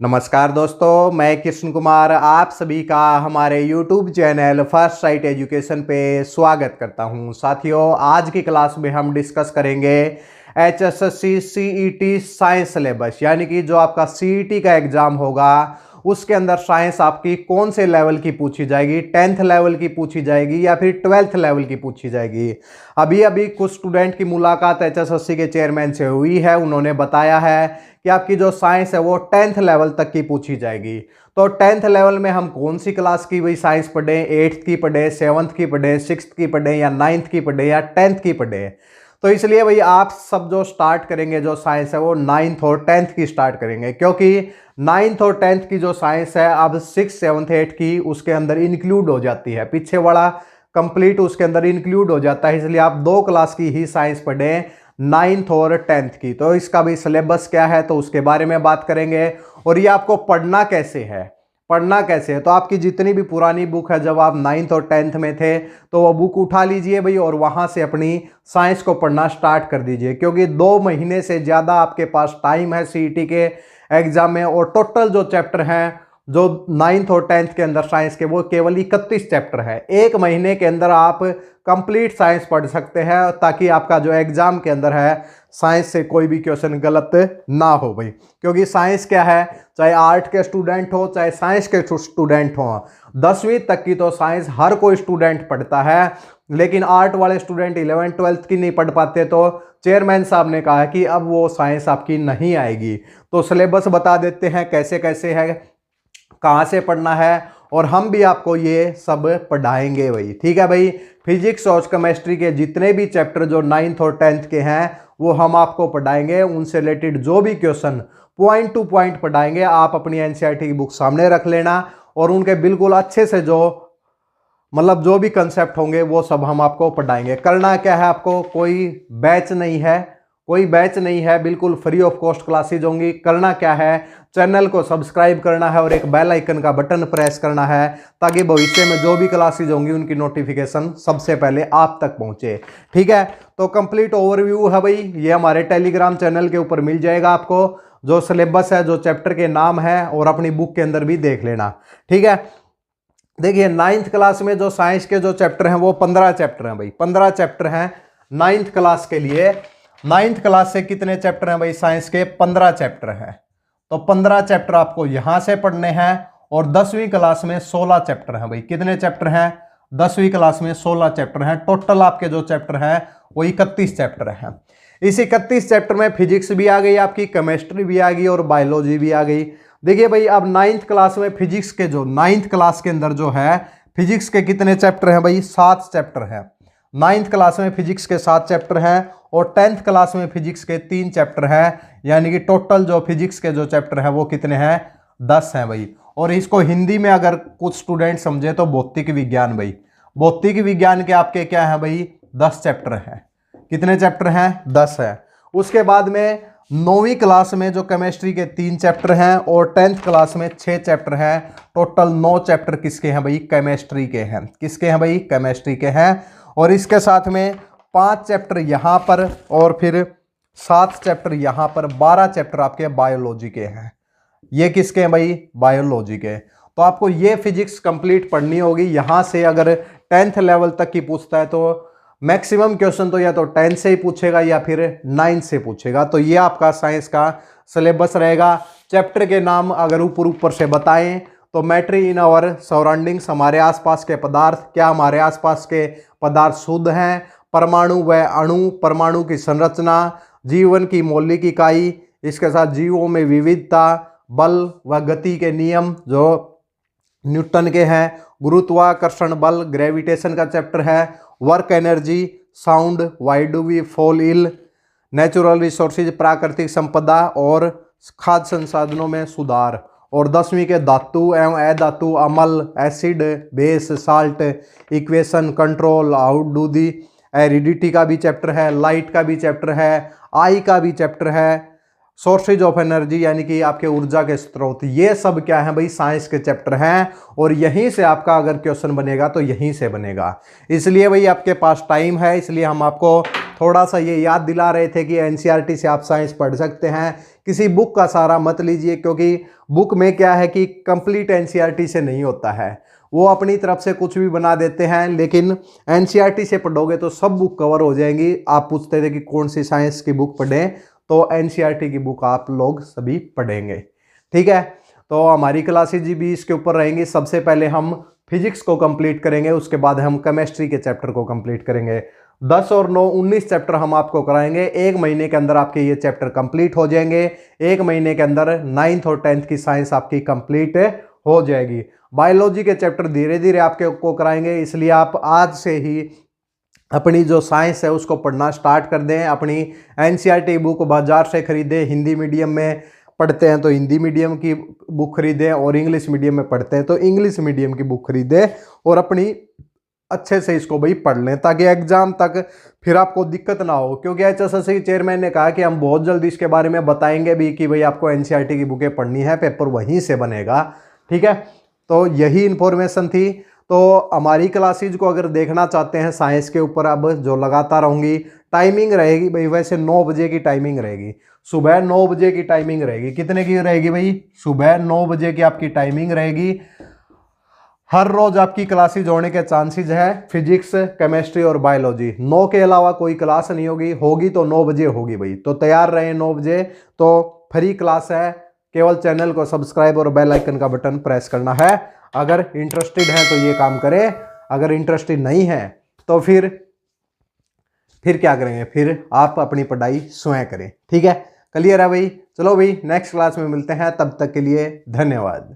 नमस्कार दोस्तों, मैं कृष्ण कुमार आप सभी का हमारे YouTube channel first sight education पे स्वागत करता हूं। साथियों, आज की क्लास में हम डिस्कस करेंगे HSSC CET साइंस सिलेबस, यानी कि जो आपका CET का एग्जाम होगा उसके अंदर साइंस आपकी कौन से लेवल की पूछी जाएगी, 10th लेवल की पूछी जाएगी या फिर 12th लेवल की पूछी जाएगी। अभी अभी कुछ स्टूडेंट की मुलाकात HSSC के चेयरमैन से हुई है। उन्होंने बताया है कि आपकी जो साइंस है वो 10th लेवल तक की पूछी जाएगी। तो 10th लेवल में हम कौन सी क्लास की वही साइंस पढ़ें, 8th की पढ़ें, 7th की पढ़ें, 6th की पढ़ें या 9th की पढ़ें या 10th की पढ़ें। तो इसलिए भाई आप सब जो स्टार्ट करेंगे जो साइंस है वो 9th और 10th की स्टार्ट करेंगे, क्योंकि 9th और 10th की जो साइंस है अब 6th 7th 8th की उसके अंदर इंक्लूड हो जाती है। पीछे वाला कंप्लीट उसके अंदर इंक्लूड हो जाता है, इसलिए आप 2 क्लास की ही साइंस पढ़ें, 9th और 10th की। तो इसका भी सिलेबस क्या है तो उसके बारे में बात करेंगे। और ये आपको पढ़ना कैसे है, तो आपकी जितनी भी पुरानी बुक है, जब आप 9th और 10th में थे तो वो बुक उठा लीजिए भाई और वहाँ से अपनी साइंस को पढ़ना स्टार्ट कर दीजिए, क्योंकि 2 महीने से ज़्यादा आपके पास टाइम है CET के एग्जाम में। और टोटल जो चैप्टर हैं जो 9th और 10th के अंदर साइंस के वो केवल 31 चैप्टर है। 1 महीने के अंदर आप कंप्लीट साइंस पढ़ सकते हैं, ताकि आपका जो एग्जाम के अंदर है साइंस से कोई भी क्वेश्चन गलत ना हो भाई। क्योंकि साइंस क्या है, चाहे आर्ट के स्टूडेंट हो चाहे साइंस के स्टूडेंट हो, 10वीं तक की तो साइंस हर कोई स्टूडेंट पढ़ता है, लेकिन आर्ट वाले स्टूडेंट 11th 12th की नहीं पढ़ पाते। तो चेयरमैन साहब ने कहा कि अब वो साइंस आपकी नहीं आएगी। तो सिलेबस बता देते हैं कैसे कैसे है, कहाँ से पढ़ना है, और हम भी आपको ये सब पढ़ाएंगे भाई। ठीक है भाई, फिजिक्स और केमिस्ट्री के जितने भी चैप्टर जो 9th और 10th के हैं वो हम आपको पढ़ाएंगे। उनसे रिलेटेड जो भी क्वेश्चन पॉइंट टू पॉइंट पढ़ाएंगे। आप अपनी NCERT की बुक सामने रख लेना और उनके बिल्कुल अच्छे से जो जो भी कंसेप्ट होंगे वो सब हम आपको पढ़ाएंगे। करना क्या है, आपको कोई बैच नहीं है, बिल्कुल फ्री ऑफ कॉस्ट क्लासेज होंगी। करना क्या है, चैनल को सब्सक्राइब करना है और एक बेल आइकन का बटन प्रेस करना है, ताकि भविष्य में जो भी क्लासेज होंगी उनकी नोटिफिकेशन सबसे पहले आप तक पहुंचे। ठीक है, तो कंप्लीट ओवरव्यू है भाई, ये हमारे टेलीग्राम चैनल के ऊपर मिल जाएगा आपको। जो सिलेबस है, जो चैप्टर के नाम है, और अपनी बुक के अंदर भी देख लेना। ठीक है, देखिए 9th क्लास में जो साइंस के जो चैप्टर हैं वो 15 चैप्टर हैं भाई, 15 चैप्टर हैं 9th क्लास के लिए। 9th क्लास से कितने चैप्टर हैं भाई साइंस के, 15 चैप्टर हैं। तो 15 चैप्टर आपको यहां से पढ़ने हैं। और 10वीं क्लास में 16 चैप्टर हैं भाई। कितने चैप्टर हैं, 10वीं क्लास में 16 चैप्टर हैं। टोटल आपके जो चैप्टर हैं वो 31 चैप्टर हैं। इस 31 चैप्टर में फिजिक्स भी आ गई, आपकी केमिस्ट्री भी आ गई और बायोलॉजी भी आ गई। देखिए भाई, अब 9th क्लास में फिजिक्स के जो 9th क्लास के अंदर जो है फिजिक्स के कितने चैप्टर हैं भाई, 7 चैप्टर हैं। 9th क्लास में फिजिक्स के 7 चैप्टर हैं और 10th क्लास में फिजिक्स के 3 चैप्टर हैं, यानी कि टोटल जो फिजिक्स के जो चैप्टर हैं वो कितने हैं, 10 हैं भाई। और इसको हिंदी में अगर कुछ स्टूडेंट समझे तो भौतिक विज्ञान भाई, भौतिक विज्ञान के आपके क्या है भाई, 10 चैप्टर हैं। कितने चैप्टर हैं, 10 है। उसके बाद में 9वीं क्लास में जो केमिस्ट्री के 3 चैप्टर हैं और 10th क्लास में 6 चैप्टर हैं। टोटल 9 चैप्टर किसके हैं भाई, केमिस्ट्री के हैं। किसके हैं भाई, केमिस्ट्री के हैं। और इसके साथ में 5 चैप्टर यहाँ पर और फिर 7 चैप्टर यहाँ पर, 12 चैप्टर आपके बायोलॉजी के हैं। ये किसके हैं भाई, बायोलॉजी के। तो आपको ये फिजिक्स कंप्लीट पढ़नी होगी। यहाँ से अगर 10th लेवल तक की पूछता है तो मैक्सिमम क्वेश्चन तो या तो 10 से ही पूछेगा या फिर 9 से पूछेगा। तो ये आपका साइंस का सिलेबस रहेगा। चैप्टर के नाम अगर ऊपर से बताएं तो मैटर इन आवर सराउंडिंग्स, हमारे आसपास के पदार्थ, क्या हमारे आसपास के पदार्थ शुद्ध हैं, परमाणु व अणु, परमाणु की संरचना, जीवन की मौलिक इकाई, इसके साथ जीवों में विविधता, बल व गति के नियम जो न्यूटन के हैं, गुरुत्वाकर्षण बल, ग्रेविटेशन का चैप्टर है, work energy, sound, why do we fall ill, natural resources, प्राकृतिक संपदा और खाद्य संसाधनों में सुधार। और 10वीं के धातु एवं अधातु, अम्ल, acid, base, salt, equation, control, how do the, aridity का भी चैप्टर है, लाइट का भी चैप्टर है, आई का भी चैप्टर है, सोर्सेज ऑफ एनर्जी यानी कि आपके ऊर्जा के स्रोत। ये सब क्या है भाई, साइंस के चैप्टर हैं। और यहीं से आपका अगर क्वेश्चन बनेगा तो यहीं से बनेगा। इसलिए भाई आपके पास टाइम है, इसलिए हम आपको थोड़ा सा ये याद दिला रहे थे कि एनसीईआरटी से आप साइंस पढ़ सकते हैं, किसी बुक का सहारा मत लीजिए, क्योंकि बुक में क्या है कि कंप्लीट एनसीईआरटी से नहीं होता है, वो अपनी तरफ से कुछ भी बना देते हैं। लेकिन एनसीईआरटी से पढ़ोगे तो सब बुक कवर हो जाएंगी। आप पूछते थे कि कौन सी साइंस की बुक पढ़ें, तो एनसीईआरटी की बुक आप लोग सभी पढ़ेंगे, ठीक है। तो हमारी क्लासेज भी इसके ऊपर रहेंगी। सबसे पहले हम फिजिक्स को कंप्लीट करेंगे, उसके बाद हम केमिस्ट्री के चैप्टर को कंप्लीट करेंगे। 10 और 9 19 चैप्टर हम आपको कराएंगे। 1 महीने के अंदर आपके ये चैप्टर कंप्लीट हो जाएंगे। 1 महीने के अंदर 9th और 10th की साइंस आपकी कंप्लीट हो जाएगी। बायोलॉजी के चैप्टर धीरे धीरे आपके को कराएंगे, इसलिए आप आज से ही अपनी जो साइंस है उसको पढ़ना स्टार्ट कर दें। अपनी एनसीईआरटी बुक बाजार से खरीदें। हिंदी मीडियम में पढ़ते हैं तो हिंदी मीडियम की बुक खरीदें, और इंग्लिश मीडियम में पढ़ते हैं तो इंग्लिश मीडियम की बुक खरीदें, और अपनी अच्छे से इसको भाई पढ़ लें, ताकि एग्जाम तक फिर आपको दिक्कत ना हो। क्योंकि एचएसएससी चेयरमैन ने कहा कि हम बहुत जल्दी इसके बारे में बताएंगे भी कि भाई आपको एनसीईआरटी की बुकें पढ़नी है, पेपर वहीं से बनेगा, ठीक है। तो यही इन्फॉर्मेशन थी। तो हमारी क्लासेज को अगर देखना चाहते हैं साइंस के ऊपर, अब जो लगातार होंगी, टाइमिंग रहेगी भाई वैसे 9 बजे की टाइमिंग रहेगी, सुबह 9 बजे की टाइमिंग रहेगी। कितने की रहेगी भाई? सुबह 9 बजे की आपकी टाइमिंग रहेगी। हर रोज आपकी क्लासेज होने के चांसेस है, फिजिक्स, केमिस्ट्री और बायोलॉजी। 9 के अलावा कोई क्लास नहीं होगी, होगी तो 9 बजे होगी भाई। तो तैयार रहें 9 बजे। तो फ्री क्लास है, केवल चैनल को सब्सक्राइब और बेल आइकन का बटन प्रेस करना है। अगर इंटरेस्टेड हैं तो ये काम करें, अगर इंटरेस्टेड नहीं है तो फिर क्या करेंगे? फिर आप अपनी पढ़ाई स्वयं करें, ठीक है। क्लियर है भाई? चलो भाई, नेक्स्ट क्लास में मिलते हैं, तब तक के लिए धन्यवाद।